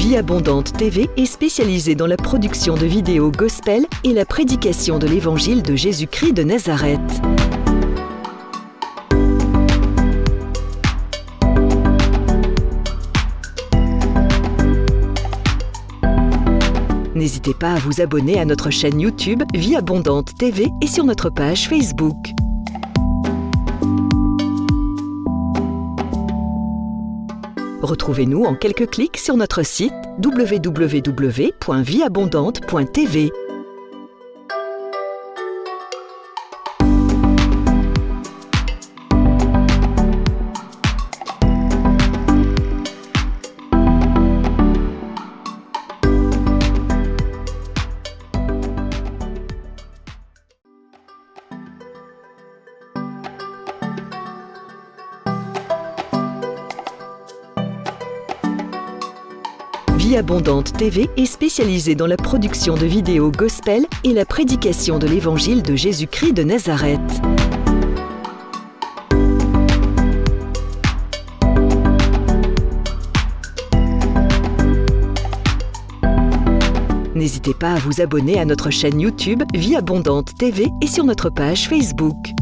Vie Abondante TV est spécialisée dans la production de vidéos gospel et la prédication de l'évangile de Jésus-Christ de Nazareth. N'hésitez pas à vous abonner à notre chaîne YouTube Vie Abondante TV et sur notre page Facebook. Retrouvez-nous en quelques clics sur notre site www.vieabondante.tv. Vie Abondante TV est spécialisée dans la production de vidéos gospel et la prédication de l'évangile de Jésus-Christ de Nazareth. N'hésitez pas à vous abonner à notre chaîne YouTube Vie Abondante TV et sur notre page Facebook.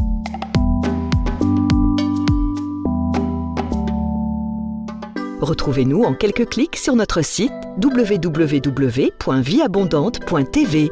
Retrouvez-nous en quelques clics sur notre site www.vieabondante.tv.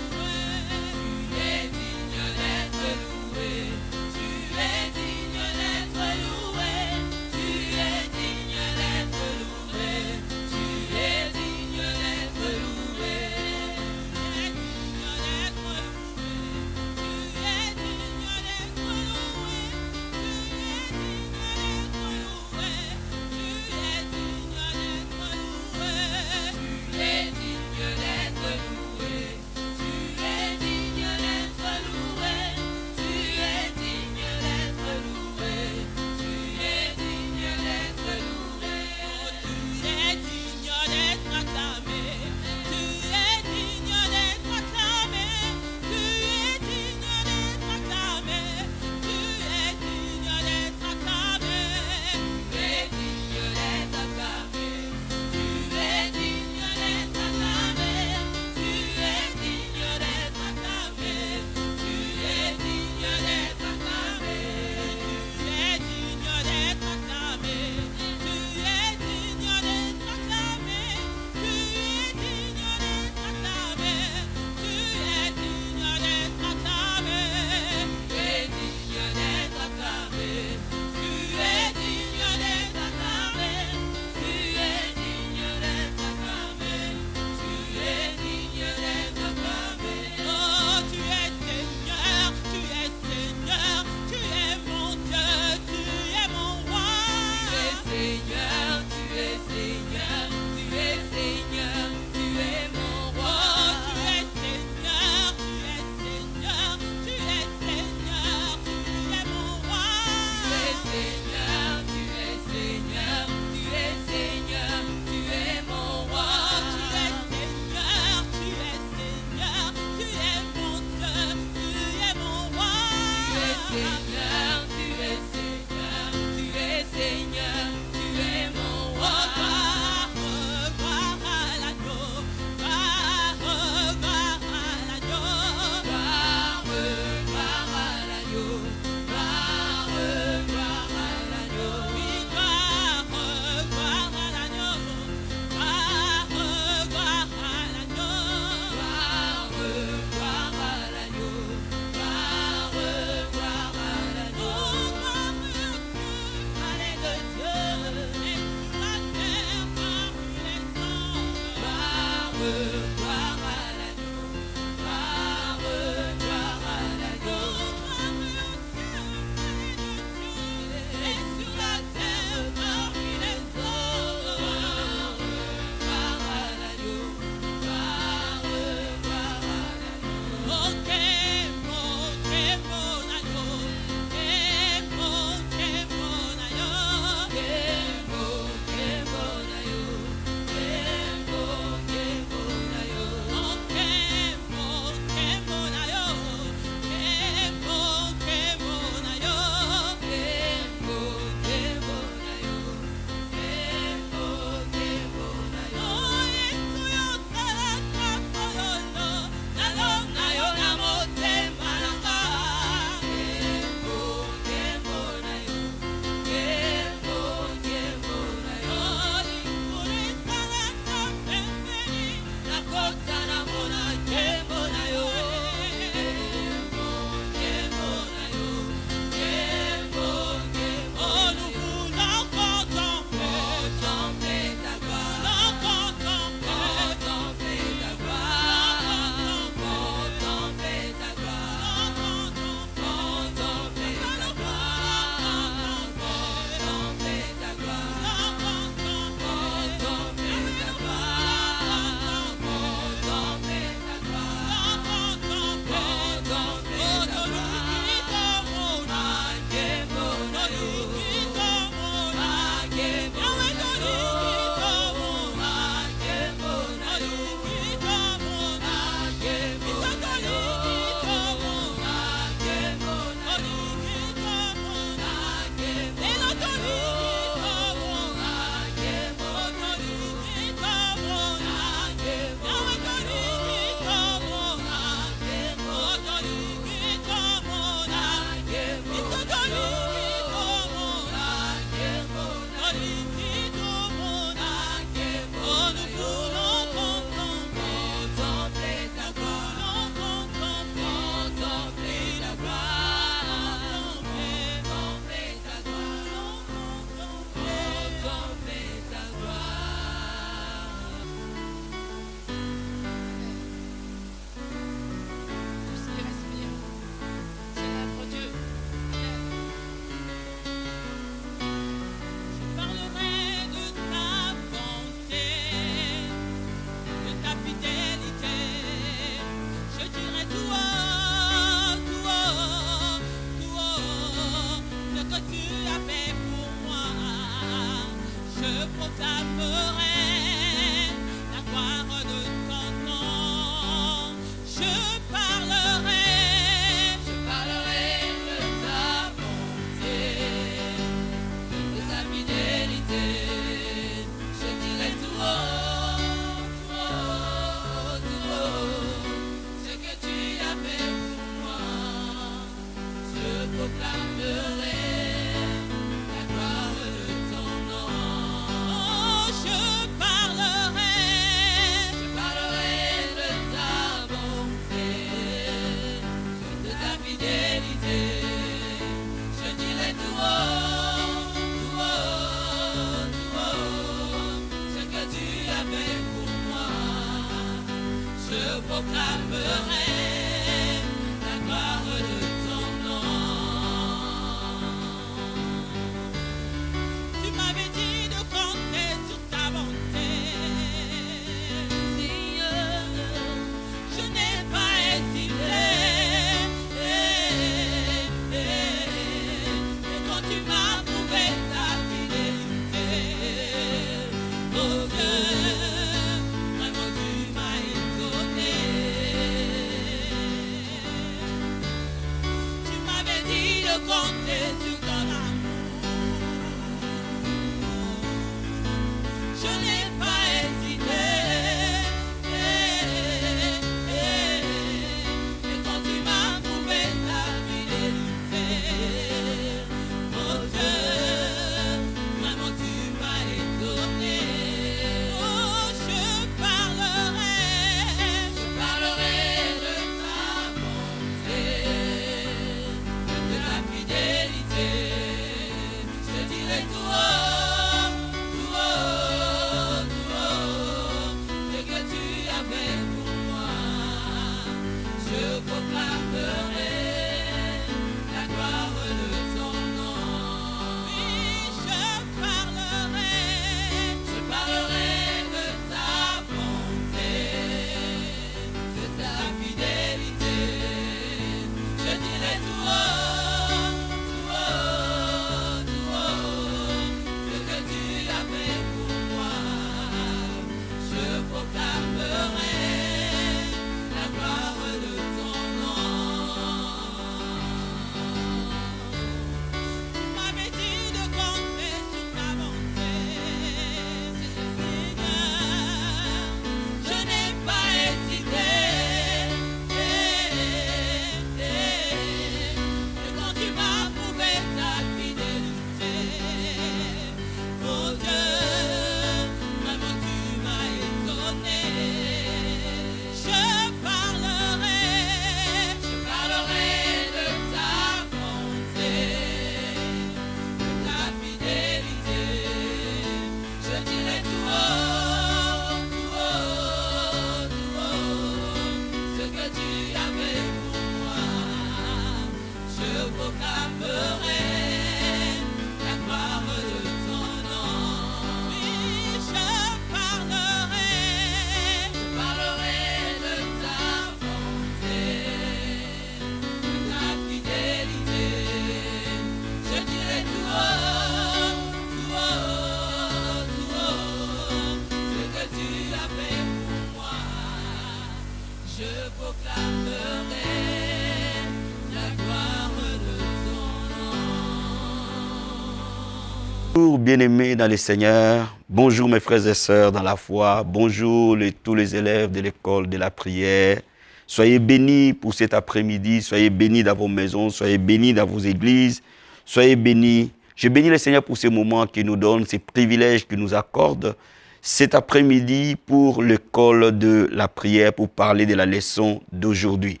Bonjour bien-aimés dans le Seigneur, bonjour mes frères et sœurs dans la foi, bonjour tous les élèves de l'école de la prière. Soyez bénis pour cet après-midi, soyez bénis dans vos maisons, soyez bénis dans vos églises, soyez bénis. Je bénis le Seigneur pour ces moments qu'il nous donne, ces privilèges qu'il nous accorde cet après-midi pour l'école de la prière, pour parler de la leçon d'aujourd'hui.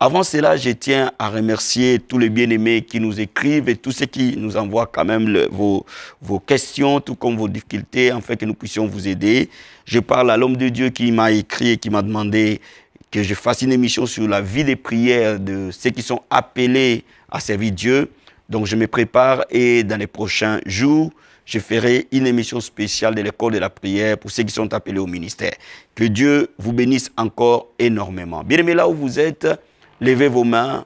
Avant cela, je tiens à remercier tous les bien-aimés qui nous écrivent et tous ceux qui nous envoient quand même vos questions, tout comme vos difficultés, afin que nous puissions vous aider. Je parle à l'homme de Dieu qui m'a écrit et qui m'a demandé que je fasse une émission sur la vie des prières de ceux qui sont appelés à servir Dieu. Donc je me prépare et dans les prochains jours, je ferai une émission spéciale de l'école de la prière pour ceux qui sont appelés au ministère. Que Dieu vous bénisse encore énormément. Bien-aimés, là où vous êtes, levez vos mains,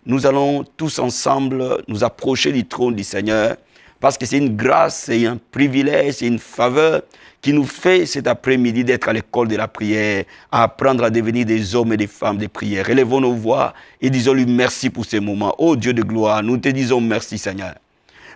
nous allons tous ensemble nous approcher du trône du Seigneur parce que c'est une grâce, c'est un privilège, c'est une faveur qui nous fait cet après-midi d'être à l'école de la prière, à apprendre à devenir des hommes et des femmes de prière. Élevons nos voix et disons-lui merci pour ces moments. Ô Dieu de gloire, nous te disons merci Seigneur.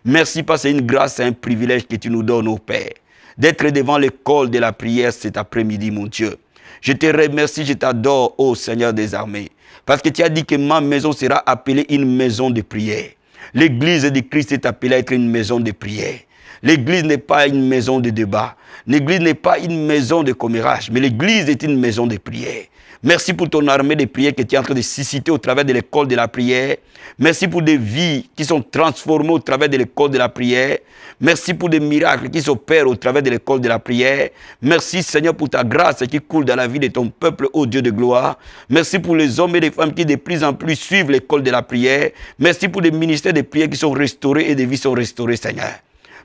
Merci parce que c'est une grâce et un privilège que tu nous donnes, ô Père, d'être devant l'école de la prière cet après-midi, mon Dieu. Je te remercie, je t'adore, ô Seigneur des armées. Parce que tu as dit que ma maison sera appelée une maison de prière. L'église de Christ est appelée à être une maison de prière. L'église n'est pas une maison de débat. L'église n'est pas une maison de commérage, mais l'église est une maison de prière. Merci pour ton armée de prière que tu es en train de susciter au travers de l'école de la prière. Merci pour des vies qui sont transformées au travers de l'école de la prière. Merci pour des miracles qui s'opèrent au travers de l'école de la prière. Merci Seigneur pour ta grâce qui coule dans la vie de ton peuple, ô Dieu de gloire. Merci pour les hommes et les femmes qui de plus en plus suivent l'école de la prière. Merci pour des ministères de prière qui sont restaurés et des vies sont restaurées, Seigneur.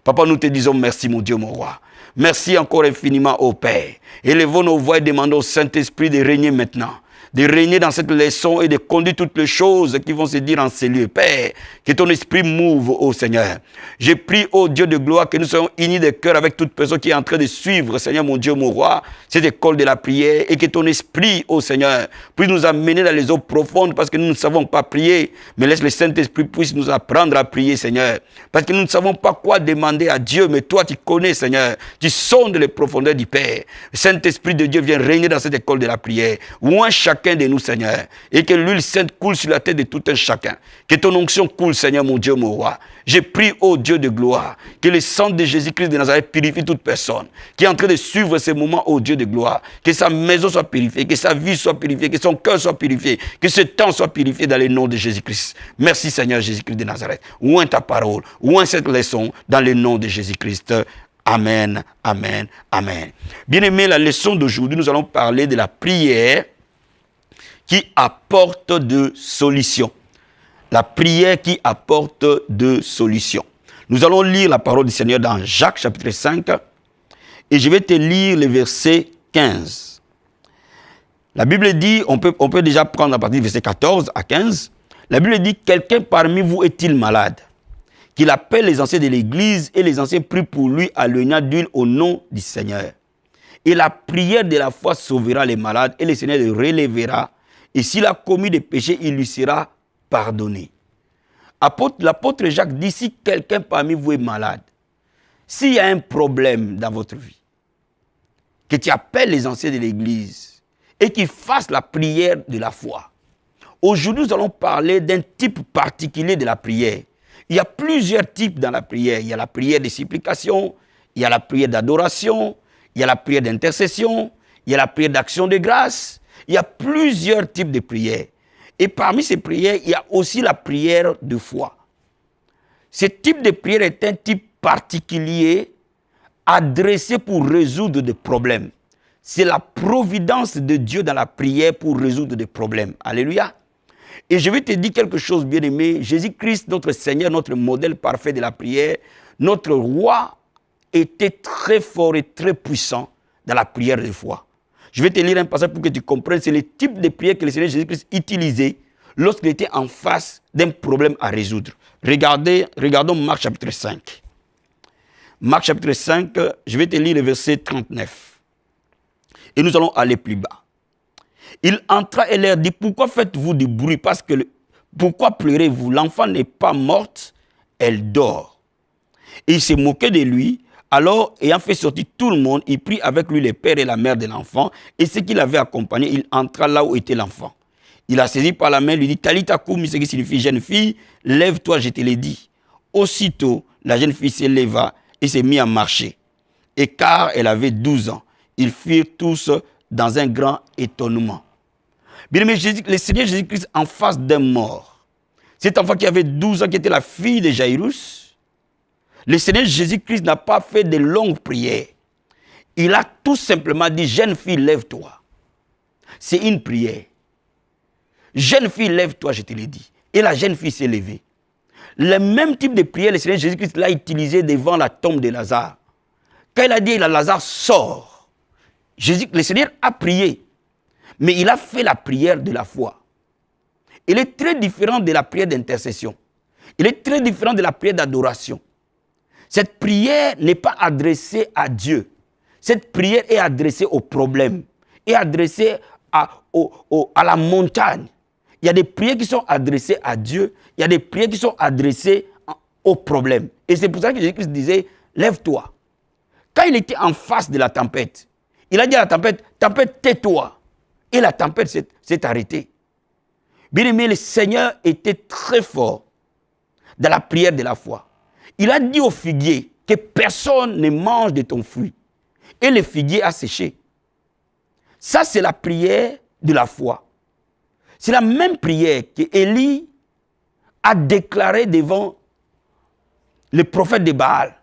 Papa, nous te disons merci, mon Dieu, mon roi. Merci encore infiniment au Père. Élevons nos voix et demandons au Saint-Esprit de régner maintenant. De régner dans cette leçon et de conduire toutes les choses qui vont se dire en ces lieux. Père, que ton esprit mouve, ô Seigneur. Je prie, ô Dieu de gloire, que nous soyons unis de cœur avec toute personne qui est en train de suivre, Seigneur, mon Dieu, mon roi, cette école de la prière, et que ton esprit, ô Seigneur, puisse nous amener dans les eaux profondes, parce que nous ne savons pas prier, mais laisse le Saint-Esprit puisse nous apprendre à prier, Seigneur. Parce que nous ne savons pas quoi demander à Dieu, mais toi, tu connais, Seigneur. Tu sondes les profondeurs du Père. Le Saint-Esprit de Dieu vient régner dans cette école de la prière. Où chacun de nous, Seigneur, et que l'huile sainte coule sur la tête de tout un chacun. Que ton onction coule, Seigneur, mon Dieu, mon roi. Je prie, ô Dieu de gloire, que le sang de Jésus-Christ de Nazareth purifie toute personne qui est en train de suivre ces moments, ô Dieu de gloire. Que sa maison soit purifiée, que sa vie soit purifiée, que son cœur soit purifié, que ce temps soit purifié dans le nom de Jésus-Christ. Merci, Seigneur Jésus-Christ de Nazareth. Oint ta parole, oint cette leçon dans le nom de Jésus-Christ. Amen, amen, amen. Bien-aimés, la leçon d'aujourd'hui, nous allons parler de la prière qui apporte de solutions. La prière qui apporte de solutions. Nous allons lire la parole du Seigneur dans Jacques chapitre 5 et je vais te lire le verset 15. La Bible dit, on peut déjà prendre à partir du verset 14 à 15. La Bible dit, quelqu'un parmi vous est-il malade? Qu'il appelle les anciens de l'église et les anciens prient pour lui à l'oignon d'huile au nom du Seigneur. Et la prière de la foi sauvera les malades et le Seigneur le relèvera. Et s'il a commis des péchés, il lui sera pardonné. L'apôtre Jacques dit, si quelqu'un parmi vous est malade, s'il y a un problème dans votre vie, que tu appelles les anciens de l'église et qu'ils fassent la prière de la foi. Aujourd'hui, nous allons parler d'un type particulier de la prière. Il y a plusieurs types dans la prière. Il y a la prière de supplication, il y a la prière d'adoration, il y a la prière d'intercession, il y a la prière d'action de grâce. Il y a plusieurs types de prières. Et parmi ces prières, il y a aussi la prière de foi. Ce type de prière est un type particulier adressé pour résoudre des problèmes. C'est la providence de Dieu dans la prière pour résoudre des problèmes. Alléluia. Et je vais te dire quelque chose, bien-aimé. Jésus-Christ, notre Seigneur, notre modèle parfait de la prière, notre roi était très fort et très puissant dans la prière de foi. Je vais te lire un passage pour que tu comprennes. C'est le type de prière que le Seigneur Jésus-Christ utilisait lorsqu'il était en face d'un problème à résoudre. Regardons Marc chapitre 5. Marc chapitre 5, je vais te lire le verset 39. Et nous allons aller plus bas. Il entra et leur dit, pourquoi faites-vous du bruit? Pourquoi pleurez-vous? L'enfant n'est pas morte, elle dort. Et il s'est moqué de lui. Alors, ayant fait sortir tout le monde, il prit avec lui le père et la mère de l'enfant, et ceux qui l'avaient accompagné, il entra là où était l'enfant. Il a saisi par la main, lui dit, Talita koum, ce qui signifie jeune fille, lève-toi, je te l'ai dit. Aussitôt, la jeune fille s'éleva et s'est mise à marcher. Et car elle avait 12 ans, ils firent tous dans un grand étonnement. Bien aimé, le Seigneur Jésus-Christ en face d'un mort. Cet enfant qui avait 12 ans, qui était la fille de Jairus, le Seigneur Jésus-Christ n'a pas fait de longues prières. Il a tout simplement dit, jeune fille, lève-toi. C'est une prière. Jeune fille, lève-toi, je te l'ai dit. Et la jeune fille s'est levée. Le même type de prière, le Seigneur Jésus-Christ l'a utilisé devant la tombe de Lazare. Quand il a dit, Lazare sort, le Seigneur a prié. Mais il a fait la prière de la foi. Il est très différent de la prière d'intercession. Il est très différent de la prière d'adoration. Cette prière n'est pas adressée à Dieu. Cette prière est adressée au problème, est adressée à la montagne. Il y a des prières qui sont adressées à Dieu, il y a des prières qui sont adressées au problème. Et c'est pour ça que Jésus-Christ disait, lève-toi. Quand il était en face de la tempête, il a dit à la tempête, tempête, tais-toi. Et la tempête s'est arrêtée. Bien aimé, le Seigneur était très fort dans la prière de la foi. Il a dit au figuier, que personne ne mange de ton fruit. Et le figuier a séché. Ça, c'est la prière de la foi. C'est la même prière qu'Élie a déclarée devant le prophète de Baal.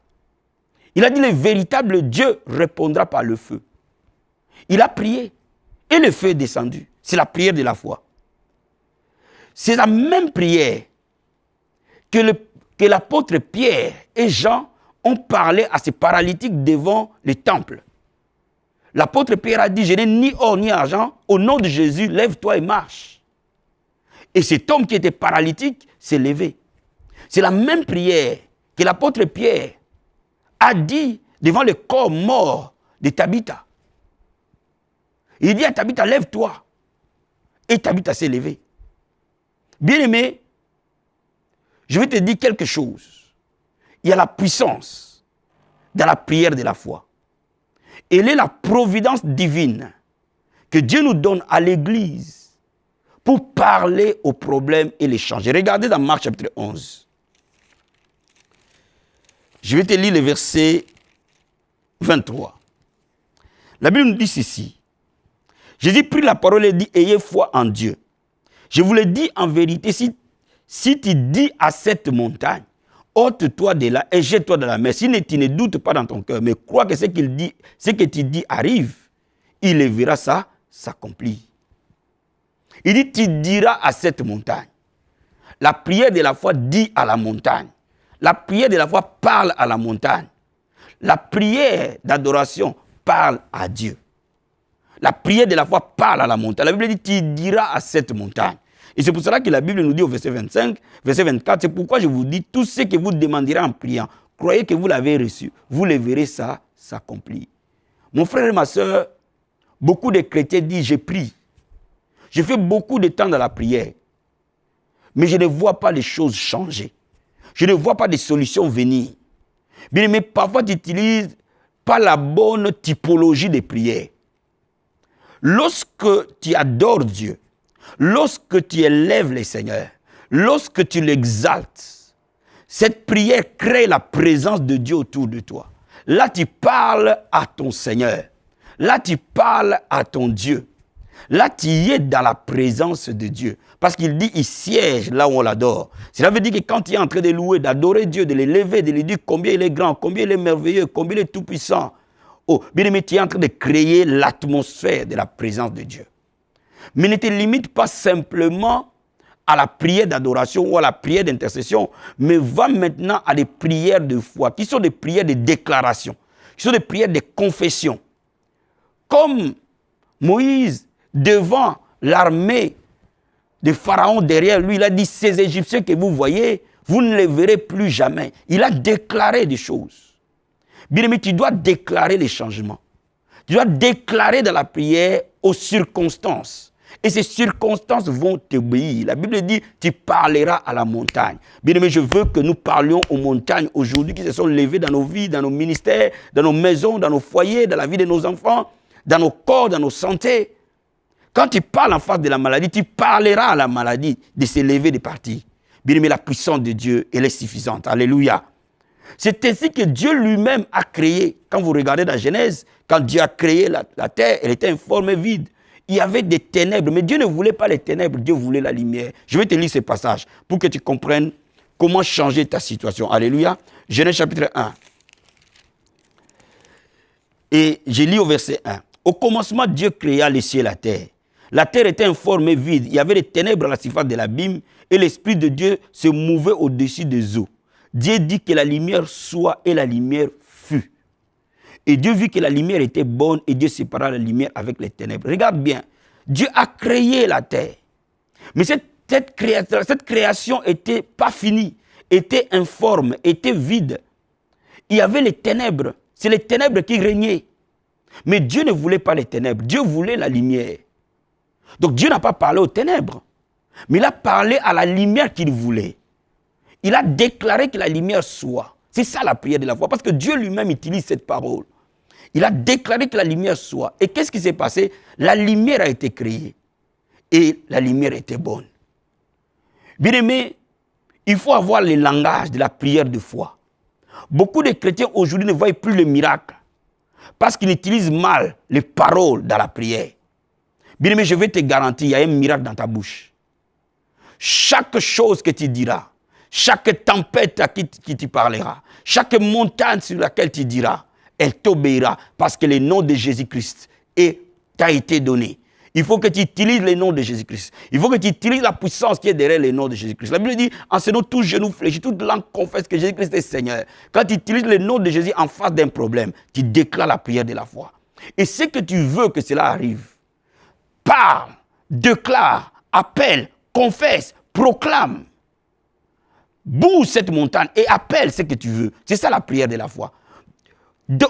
Il a dit, le véritable Dieu répondra par le feu. Il a prié et le feu est descendu. C'est la prière de la foi. C'est la même prière que l'apôtre Pierre et Jean ont parlé à ces paralytiques devant le temple. L'apôtre Pierre a dit, je n'ai ni or ni argent, au nom de Jésus, lève-toi et marche. Et cet homme qui était paralytique s'est levé. C'est la même prière que l'apôtre Pierre a dit devant le corps mort de Tabitha. Il dit à Tabitha, lève-toi. Et Tabitha s'est levée. Bien-aimé, je vais te dire quelque chose. Il y a la puissance dans la prière de la foi. Elle est la providence divine que Dieu nous donne à l'Église pour parler aux problèmes et les changer. Regardez dans Marc chapitre 11. Je vais te lire le verset 23. La Bible nous dit ceci. Jésus prit la parole et dit, ayez foi en Dieu. Je vous le dis en vérité, si tu dis à cette montagne, ôte-toi de là et jette-toi dans la mer, si tu ne doutes pas dans ton cœur, mais crois que ce que tu dis arrive, il le verra ça s'accomplir. Il dit, tu diras à cette montagne. La prière de la foi dit à la montagne. La prière de la foi parle à la montagne. La prière d'adoration parle à Dieu. La prière de la foi parle à la montagne. La Bible dit, tu diras à cette montagne. Et c'est pour cela que la Bible nous dit au verset 25, verset 24, c'est pourquoi je vous dis, tout ce que vous demanderez en priant, croyez que vous l'avez reçu, vous le verrez ça s'accomplir. Mon frère et ma soeur, beaucoup de chrétiens disent, je prie. Je fais beaucoup de temps dans la prière, mais je ne vois pas les choses changer. Je ne vois pas de solutions venir. Bien, mais parfois tu n'utilises pas la bonne typologie de prière. Lorsque tu adores Dieu, lorsque tu élèves le Seigneur, lorsque tu l'exaltes, cette prière crée la présence de Dieu autour de toi. Là, tu parles à ton Seigneur. Là, tu parles à ton Dieu. Là, tu y es dans la présence de Dieu. Parce qu'il dit, il siège là où on l'adore. Cela veut dire que quand tu es en train de louer, d'adorer Dieu, de l'élever, de lui dire combien il est grand, combien il est merveilleux, combien il est tout-puissant. Oh, bien aimé, tu es en train de créer l'atmosphère de la présence de Dieu. Mais ne te limite pas simplement à la prière d'adoration ou à la prière d'intercession, mais va maintenant à des prières de foi, qui sont des prières de déclaration, qui sont des prières de confession. Comme Moïse, devant l'armée de Pharaon derrière lui, il a dit, ces Égyptiens que vous voyez, vous ne les verrez plus jamais. Il a déclaré des choses. Bien aimé, tu dois déclarer les changements. Tu dois déclarer dans la prière aux circonstances. Et ces circonstances vont t'obéir. La Bible dit, tu parleras à la montagne. Bien aimé, je veux que nous parlions aux montagnes aujourd'hui qui se sont levées dans nos vies, dans nos ministères, dans nos maisons, dans nos foyers, dans la vie de nos enfants, dans nos corps, dans nos santé. Quand tu parles en face de la maladie, tu parleras à la maladie de se lever, de partir. Bien aimé, la puissance de Dieu, elle est suffisante. Alléluia. C'est ainsi que Dieu lui-même a créé. Quand vous regardez dans Genèse, quand Dieu a créé la terre, elle était informe vide. Il y avait des ténèbres, mais Dieu ne voulait pas les ténèbres, Dieu voulait la lumière. Je vais te lire ce passage pour que tu comprennes comment changer ta situation. Alléluia. Genèse chapitre 1. Et je lis au verset 1. Au commencement, Dieu créa les cieux et la terre. La terre était informe et vide. Il y avait des ténèbres à la surface de l'abîme et l'Esprit de Dieu se mouvait au-dessus des eaux. Dieu dit que la lumière soit et la lumière fut. Et Dieu vit que la lumière était bonne et Dieu sépara la lumière avec les ténèbres. Regarde bien, Dieu a créé la terre. Mais cette création n'était pas finie, était informe, était vide. Il y avait les ténèbres. C'est les ténèbres qui régnaient. Mais Dieu ne voulait pas les ténèbres. Dieu voulait la lumière. Donc Dieu n'a pas parlé aux ténèbres. Mais il a parlé à la lumière qu'il voulait. Il a déclaré que la lumière soit. C'est ça la prière de la foi. Parce que Dieu lui-même utilise cette parole. Il a déclaré que la lumière soit. Et qu'est-ce qui s'est passé? La lumière a été créée. Et la lumière était bonne. Bien aimé, il faut avoir le langage de la prière de foi. Beaucoup de chrétiens aujourd'hui ne voient plus le miracle parce qu'ils utilisent mal les paroles dans la prière. Bien aimé, je vais te garantir, il y a un miracle dans ta bouche. Chaque chose que tu diras, chaque tempête à qui tu parleras, chaque montagne sur laquelle tu diras, elle t'obéira parce que le nom de Jésus-Christ t'a été donné. Il faut que tu utilises le nom de Jésus-Christ. Il faut que tu utilises la puissance qui est derrière le nom de Jésus-Christ. La Bible dit, en ce nom, tout genou fléchit, toute langue confesse que Jésus-Christ est Seigneur. Quand tu utilises le nom de Jésus en face d'un problème, tu déclares la prière de la foi. Et ce que tu veux que cela arrive, parle, déclare, appelle, confesse, proclame. Bouge cette montagne et appelle ce que tu veux. C'est ça la prière de la foi.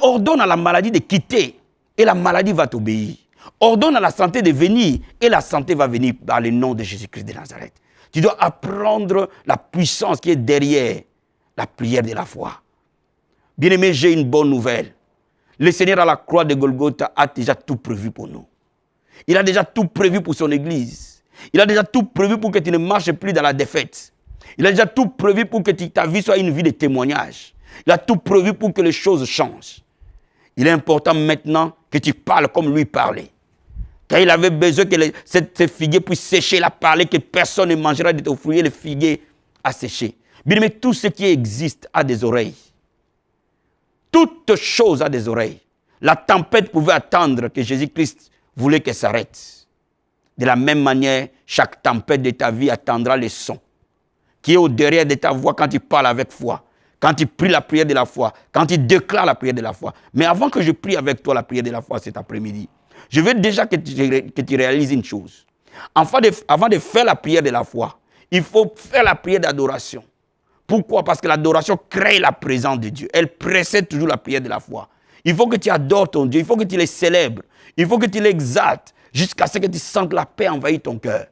Ordonne à la maladie de quitter et la maladie va t'obéir. Ordonne à la santé de venir et la santé va venir par le nom de Jésus-Christ de Nazareth. Tu dois apprendre la puissance qui est derrière la prière de la foi. Bien-aimé, j'ai une bonne nouvelle. Le Seigneur à la croix de Golgotha a déjà tout prévu pour nous. Il a déjà tout prévu pour son Église. Il a déjà tout prévu pour que tu ne marches plus dans la défaite. Il a déjà tout prévu pour que ta vie soit une vie de témoignage. Il a tout prévu pour que les choses changent. Il est important maintenant que tu parles comme lui parlait. Quand il avait besoin que ces figuiers puissent sécher, il a parlé que personne ne mangera de tes fruits, les figuiers à sécher. Bien aimé, tout ce qui existe a des oreilles. Toute chose a des oreilles. La tempête pouvait attendre que Jésus-Christ voulait qu'elle s'arrête. De la même manière, chaque tempête de ta vie attendra le son qui est au derrière de ta voix quand tu parles avec foi, quand tu pries la prière de la foi, quand tu déclares la prière de la foi. Mais avant que je prie avec toi la prière de la foi cet après-midi, je veux déjà que tu réalises une chose. Avant de faire la prière de la foi, il faut faire la prière d'adoration. Pourquoi? Parce que l'adoration crée la présence de Dieu. Elle précède toujours la prière de la foi. Il faut que tu adores ton Dieu, il faut que tu le célèbres, il faut que tu l'exaltes jusqu'à ce que tu sentes la paix envahir ton cœur.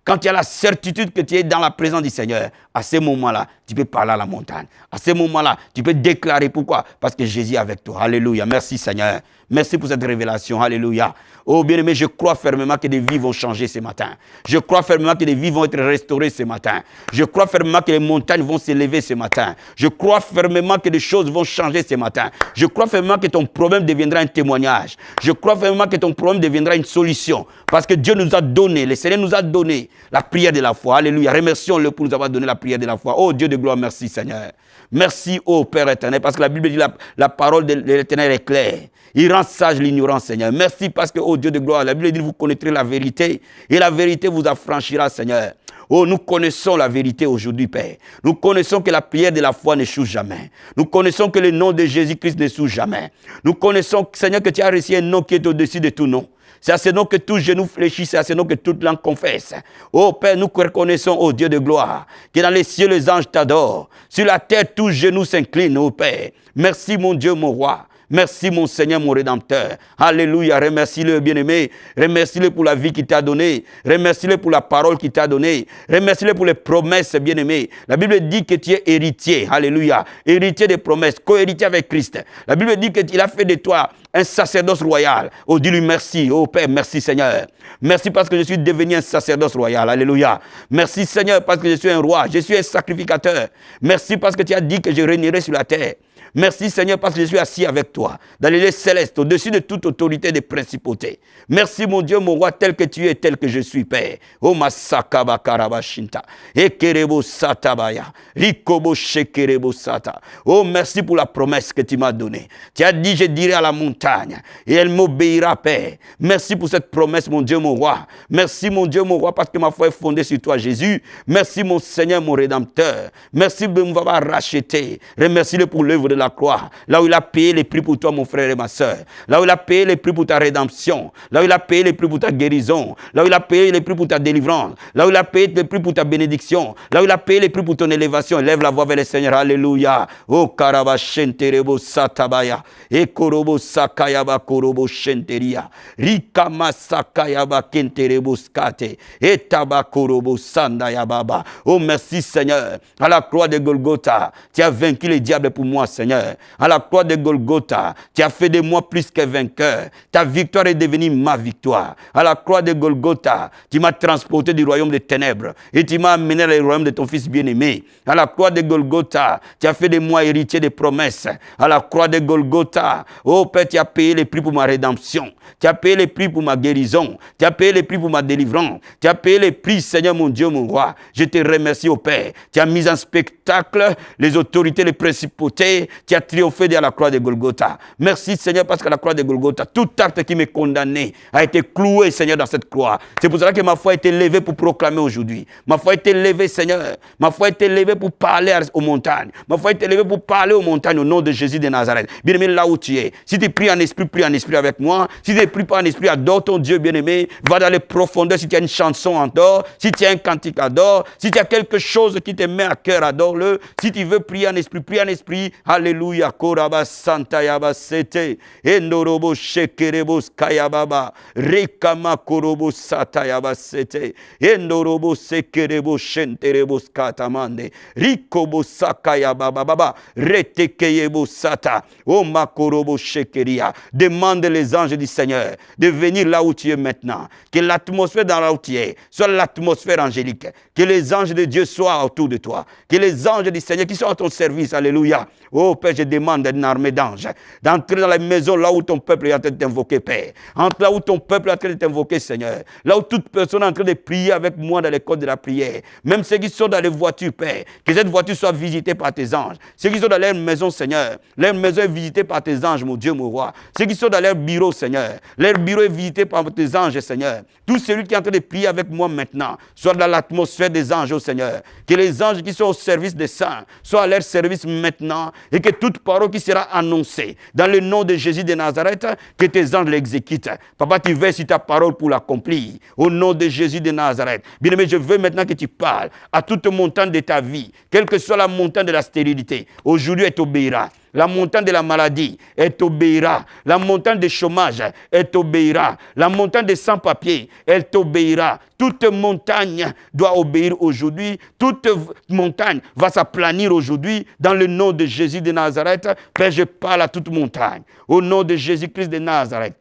Quand tu as la certitude que tu es dans la présence du Seigneur, à ce moment-là, tu peux parler à la montagne. À ce moment-là, tu peux déclarer. Pourquoi? Parce que Jésus est avec toi. Alléluia. Merci Seigneur. Merci pour cette révélation. Alléluia. Oh bien-aimé, je crois fermement que des vies vont changer ce matin. Je crois fermement que des vies vont être restaurées ce matin. Je crois fermement que les montagnes vont s'élever ce matin. Je crois fermement que des choses vont changer ce matin. Je crois fermement que ton problème deviendra un témoignage. Je crois fermement que ton problème deviendra une solution. Parce que Dieu nous a donné, le Seigneur nous a donné la prière de la foi. Alléluia. Remercions-le pour nous avoir donné la prière de la foi. Oh Dieu de gloire, merci Seigneur. Merci, ô Père éternel, parce que la Bible dit la parole de l'éternel est claire. Il rend sage l'ignorance, Seigneur. Merci parce que, ô Dieu de gloire, la Bible dit vous connaîtrez la vérité et la vérité vous affranchira, Seigneur. Oh, nous connaissons la vérité aujourd'hui, Père. Nous connaissons que la prière de la foi n'échoue jamais. Nous connaissons que le nom de Jésus-Christ n'échoue jamais. Nous connaissons, Seigneur, que tu as reçu un nom qui est au-dessus de tout nom. C'est à ce nom que tout genou fléchit, c'est à ce nom que toute langue confesse. Oh Père, nous reconnaissons, oh Dieu de gloire, que dans les cieux les anges t'adorent. Sur la terre, tout genou s'incline, oh Père. Merci mon Dieu, mon roi. Merci mon Seigneur, mon Rédempteur. Alléluia, remercie-le bien-aimé. Remercie-le pour la vie qu'il t'a donnée. Remercie-le pour la parole qu'il t'a donnée. Remercie-le pour les promesses, bien-aimé. La Bible dit que tu es héritier. Alléluia. Héritier des promesses, co-héritier avec Christ. La Bible dit qu'il a fait de toi un sacerdoce royal. Oh, dis-lui merci. Oh Père, merci Seigneur. Merci parce que je suis devenu un sacerdoce royal. Alléluia. Merci Seigneur parce que je suis un roi. Je suis un sacrificateur. Merci parce que tu as dit que je régnerai sur la terre. Merci Seigneur parce que je suis assis avec toi dans les lieux célestes au-dessus de toute autorité des principautés. Merci mon Dieu, mon roi, tel que tu es, tel que je suis, Père. Oh masakaba karabashinta. Ekerebo satabaya. Rikobo shekerebo sata. Oh merci pour la promesse que tu m'as donnée. Tu as dit, je dirai à la montagne et elle m'obéira, Père. Merci pour cette promesse, mon Dieu, mon roi. Merci mon Dieu, mon roi, parce que ma foi est fondée sur toi, Jésus. Merci mon Seigneur, mon Rédempteur. Merci de m'avoir racheté. Remercie-le pour l'œuvre de la croix, là où il a payé les prix pour toi, mon frère et ma soeur, là où il a payé les prix pour ta rédemption, là où il a payé les prix pour ta guérison, là où il a payé les prix pour ta délivrance, là où il a payé les prix pour ta bénédiction, là où il a payé les prix pour ton élévation. Lève la voix vers le Seigneur. Alléluia. Oh karaba shenterebo satabaya e korobo sakayaba korobo shenteria rikama sakayaba kenterebo skate et tabakorobo sandaya baba. Oh merci Seigneur, à la croix de Golgotha, tu as vaincu le diable pour moi, Seigneur. Seigneur. À la croix de Golgotha, tu as fait de moi plus que vainqueur. Ta victoire est devenue ma victoire. À la croix de Golgotha, tu m'as transporté du royaume des ténèbres et tu m'as amené dans le royaume de ton Fils bien-aimé. À la croix de Golgotha, tu as fait de moi héritier des promesses. À la croix de Golgotha, oh Père, tu as payé les prix pour ma rédemption. Tu as payé les prix pour ma guérison. Tu as payé les prix pour ma délivrance. Tu as payé les prix, Seigneur mon Dieu, mon roi. Je te remercie, oh Père. Tu as mis en spectacle les autorités, les principautés. Tu as triomphé de la croix de Golgotha. Merci, Seigneur, parce qu'à la croix de Golgotha, tout acte qui m'est condamné a été cloué, Seigneur, dans cette croix. C'est pour cela que ma foi a été levée pour proclamer aujourd'hui. Ma foi a été levée, Seigneur. Ma foi a été levée pour parler aux montagnes. Ma foi a été levée pour parler aux montagnes au nom de Jésus de Nazareth. Bien-aimé, là où tu es. Si tu pries en esprit avec moi. Si tu ne pries pas en esprit, adore ton Dieu, bien-aimé. Va dans les profondeurs. Si tu as une chanson, adore. Si tu as un cantique, adore. Si tu as quelque chose qui te met à cœur, adore-le. Si tu veux prier en esprit, prie en esprit. Alléluia. Koraba Santa Yaba Sete. Endorobo Shekerebo Skayababa. Rekama Korobo Sata Yaba Sete. Endorobo Sekerebo Shenterebo Skatamande. Rikobo Sakayababa Baba. Retekeyebo Sata. Oma Korobo Shekeria. Demande les anges du Seigneur de venir là où tu es maintenant. Que l'atmosphère dans là où tu es soit l'atmosphère angélique. Que les anges de Dieu soient autour de toi. Que les anges du Seigneur qui sont à ton service. Alléluia. Oh Père, je demande une armée d'anges d'entrer dans la maison là où ton peuple est en train de t'invoquer, Père. Entre là où ton peuple est en train de t'invoquer, Seigneur. Là où toute personne est en train de prier avec moi dans l'école de la prière. Même ceux qui sont dans les voitures, Père. Que cette voiture soit visitée par tes anges. Ceux qui sont dans leur maison, Seigneur. Leur maison est visitée par tes anges, mon Dieu, mon roi. Ceux qui sont dans leur bureau, Seigneur. Leur bureau est visité par tes anges, Seigneur. Tout celui qui est en train de prier avec moi maintenant, soit dans l'atmosphère des anges, oh Seigneur. Que les anges qui sont au service des saints soient à leur service maintenant et que toute parole qui sera annoncée dans le nom de Jésus de Nazareth, que tes anges l'exécutent. Papa, tu veilles sur ta parole pour l'accomplir. Au nom de Jésus de Nazareth. Bien-aimé, je veux maintenant que tu parles à toute montagne de ta vie, quelle que soit la montagne de la stérilité. Aujourd'hui, elle t'obéira. La montagne de la maladie, elle t'obéira. La montagne du chômage, elle t'obéira. La montagne des sans-papiers, elle t'obéira. Toute montagne doit obéir aujourd'hui. Toute montagne va s'aplanir aujourd'hui dans le nom de Jésus de Nazareth. Père, je parle à toute montagne. Au nom de Jésus-Christ de Nazareth.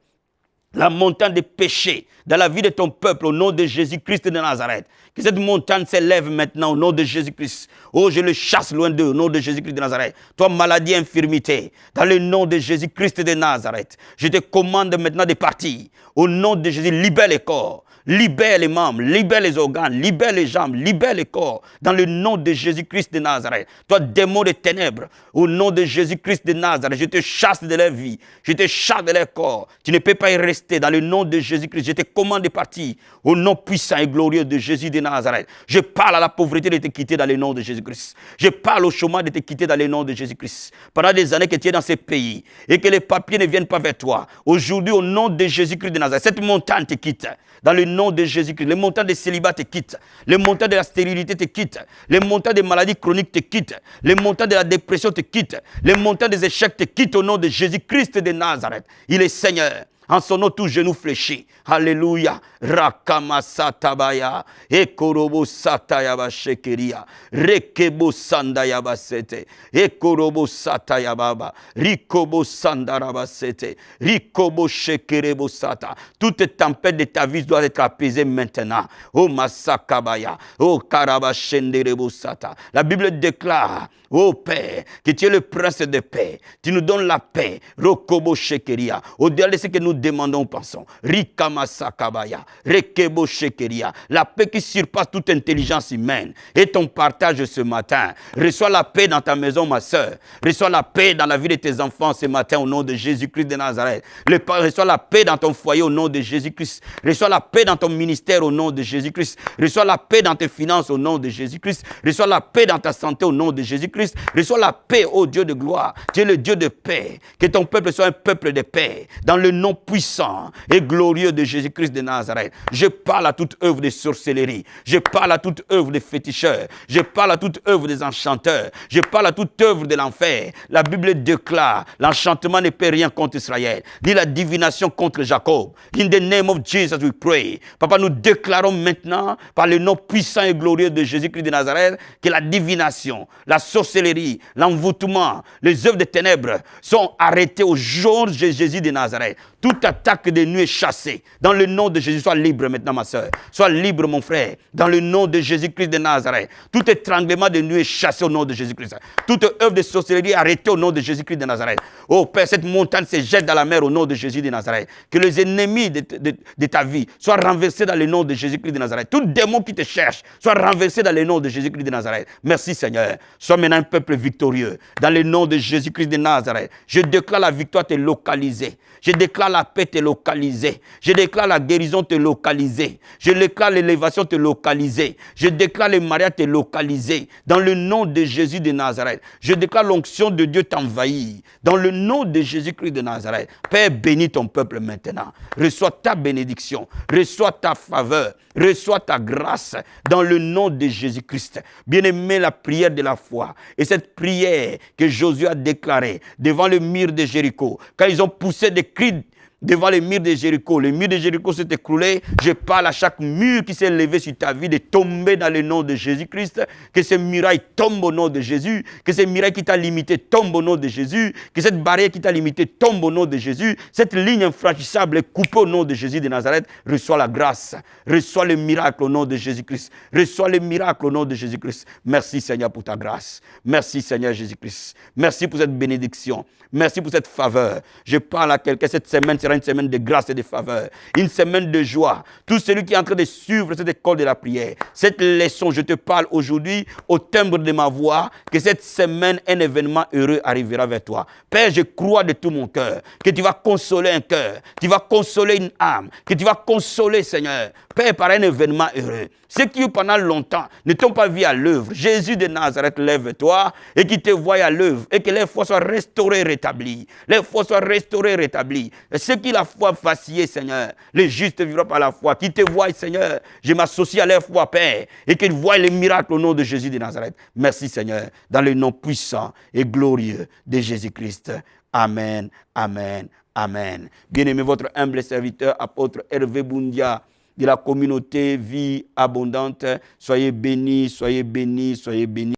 La montagne des péchés dans la vie de ton peuple au nom de Jésus-Christ de Nazareth. Que cette montagne s'élève maintenant au nom de Jésus-Christ. Oh, je le chasse loin d'eux au nom de Jésus-Christ de Nazareth. Toi, maladie, infirmité, dans le nom de Jésus-Christ de Nazareth. Je te commande maintenant de partir. Au nom de Jésus, libère les corps. Libère les membres, libère les organes, libère les jambes, libère les corps. Dans le nom de Jésus-Christ de Nazareth. Toi, démon des ténèbres, au nom de Jésus-Christ de Nazareth, je te chasse de leur vie. Je te chasse de leur corps. Tu ne peux pas y rester. Dans le nom de Jésus-Christ, je te commande de partir. Au nom puissant et glorieux de Jésus de Nazareth. Je parle à la pauvreté de te quitter dans le nom de Jésus-Christ. Je parle au chômage de te quitter dans le nom de Jésus-Christ. Pendant des années que tu es dans ces pays et que les papiers ne viennent pas vers toi. Aujourd'hui, au nom de Jésus-Christ de Nazareth, cette montagne te quitte. Dans le nom de Jésus-Christ, les montagnes de célibat te quittent. Les montagnes de la stérilité te quittent. Les montagnes des maladies chroniques te quittent. Les montagnes de la dépression te quittent. Les montagnes des échecs te quittent au nom de Jésus-Christ de Nazareth. Il est Seigneur. En son nom, tout genou fléchi. Alléluia. Rakama satabaya. Ekorobo satayaba shekeria. Rekebo sandayaba sete. Ekorobo satayababa. Rikobo sandaraba sete. Rikobo shekerebo sata. Toute tempête de ta vie doit être apaisée maintenant. Oh masakabaya. Oh karaba shenderebo sata. La Bible déclare, oh Père, que tu es le prince de paix. Tu nous donnes la paix. Rokobo shekeria. Au-delà de ce que nous demandons, pensons. Rikama sakabaya. Rekebo shekeria. La paix qui surpasse toute intelligence humaine. Et ton partage ce matin. Reçois la paix dans ta maison, ma soeur. Reçois la paix dans la vie de tes enfants ce matin au nom de Jésus-Christ de Nazareth. Reçois la paix dans ton foyer au nom de Jésus-Christ. Reçois la paix dans ton ministère au nom de Jésus-Christ. Reçois la paix dans tes finances au nom de Jésus-Christ. Reçois la paix dans ta santé au nom de Jésus-Christ. Reçois la paix, ô Dieu de gloire. Tu es le Dieu de paix. Que ton peuple soit un peuple de paix. Dans le nom puissant et glorieux de Jésus-Christ de Nazareth. Je parle à toute œuvre de sorcellerie. Je parle à toute œuvre des féticheurs. Je parle à toute œuvre des enchanteurs. Je parle à toute œuvre de l'enfer. La Bible déclare, l'enchantement ne peut rien contre Israël, ni la divination contre Jacob. In the name of Jesus we pray. Papa, nous déclarons maintenant, par le nom puissant et glorieux de Jésus-Christ de Nazareth, que la divination, la sorcellerie, l'envoûtement, les œuvres des ténèbres sont arrêtées au jour de Jésus de Nazareth. Toute attaque de nuit est chassée. Dans le nom de Jésus, sois libre maintenant, ma soeur. Sois libre, mon frère. Dans le nom de Jésus-Christ de Nazareth. Tout étranglement de nuit est chassé au nom de Jésus-Christ. Toute œuvre de sorcellerie est arrêtée au nom de Jésus-Christ de Nazareth. Oh Père, cette montagne se jette dans la mer au nom de Jésus de Nazareth. Que les ennemis de ta vie soient renversés dans le nom de Jésus-Christ de Nazareth. Tout démon qui te cherche soit renversé dans le nom de Jésus-Christ de Nazareth. Merci Seigneur. Sois maintenant un peuple victorieux. Dans le nom de Jésus-Christ de Nazareth. Je déclare la victoire te localisée. Je déclare la paix te localisée. Je déclare la guérison te localisée. Je déclare l'élévation te localisée. Je déclare le mariage te localisé. Dans le nom de Jésus de Nazareth. Je déclare l'onction de Dieu t'envahir. Dans le nom de Jésus-Christ de Nazareth. Père, bénis ton peuple maintenant. Reçois ta bénédiction. Reçois ta faveur. Reçois ta grâce. Dans le nom de Jésus-Christ. Bien-aimé, la prière de la foi. Et cette prière que Josué a déclarée devant le mur de Jéricho. Quand ils ont poussé des cris devant les murs de Jéricho. Les murs de Jéricho s'est écroulé. Je parle à chaque mur qui s'est levé sur ta vie de tomber dans le nom de Jésus-Christ. Que ces murailles tombent au nom de Jésus. Que ces murailles qui t'a limité tombent au nom de Jésus. Que cette barrière qui t'a limité tombe au nom de Jésus. Cette ligne infranchissable est coupée au nom de Jésus de Nazareth. Reçois la grâce. Reçois le miracle au nom de Jésus-Christ. Reçois le miracle au nom de Jésus-Christ. Merci Seigneur pour ta grâce. Merci Seigneur Jésus-Christ. Merci pour cette bénédiction. Merci pour cette faveur. Je parle à quelqu'un, cette semaine sera une semaine de grâce et de faveur. Une semaine de joie. Tout celui qui est en train de suivre cette école de la prière, cette leçon, je te parle aujourd'hui au timbre de ma voix, que cette semaine, un événement heureux arrivera vers toi. Père, je crois de tout mon cœur que tu vas consoler un cœur, tu vas consoler une âme, que tu vas consoler, Seigneur, Père, par un événement heureux. Ceux qui pendant longtemps ne t'ont pas vu à l'œuvre, Jésus de Nazareth lève-toi et qui te voient à l'œuvre et que les foi soient restaurées, rétablies. Les foi soient restaurées, rétablies. Et ceux qui la foi vacillé, Seigneur, les justes vivront par la foi. Qui te voient, Seigneur, je m'associe à leur foi, Père, et qu'ils voient les miracles au nom de Jésus de Nazareth. Merci, Seigneur, dans le nom puissant et glorieux de Jésus-Christ. Amen, amen, amen. Bien-aimé, votre humble serviteur, apôtre Hervé Boundia, de la communauté Vie Abondante. Soyez bénis, soyez bénis, soyez bénis.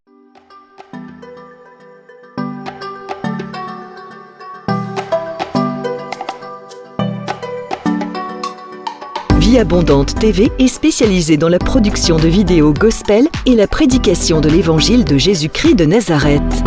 Vie Abondante TV est spécialisée dans la production de vidéos gospel et la prédication de l'évangile de Jésus-Christ de Nazareth.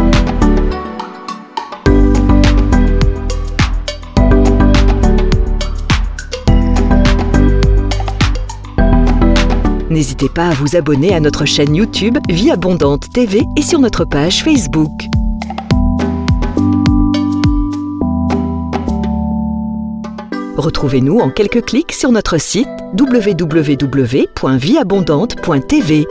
N'hésitez pas à vous abonner à notre chaîne YouTube Vie Abondante TV et sur notre page Facebook. Retrouvez-nous en quelques clics sur notre site www.vieabondante.tv.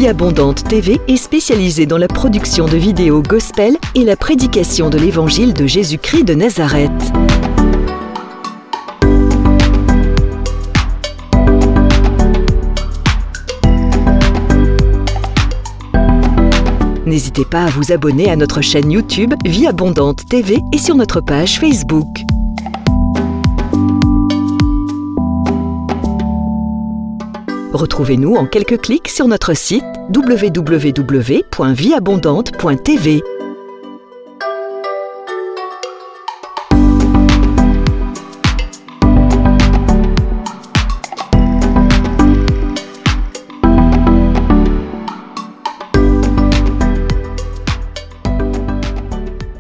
Vie Abondante TV est spécialisée dans la production de vidéos gospel et la prédication de l'évangile de Jésus-Christ de Nazareth. N'hésitez pas à vous abonner à notre chaîne YouTube Vie Abondante TV et sur notre page Facebook. Retrouvez-nous en quelques clics sur notre site www.vieabondante.tv.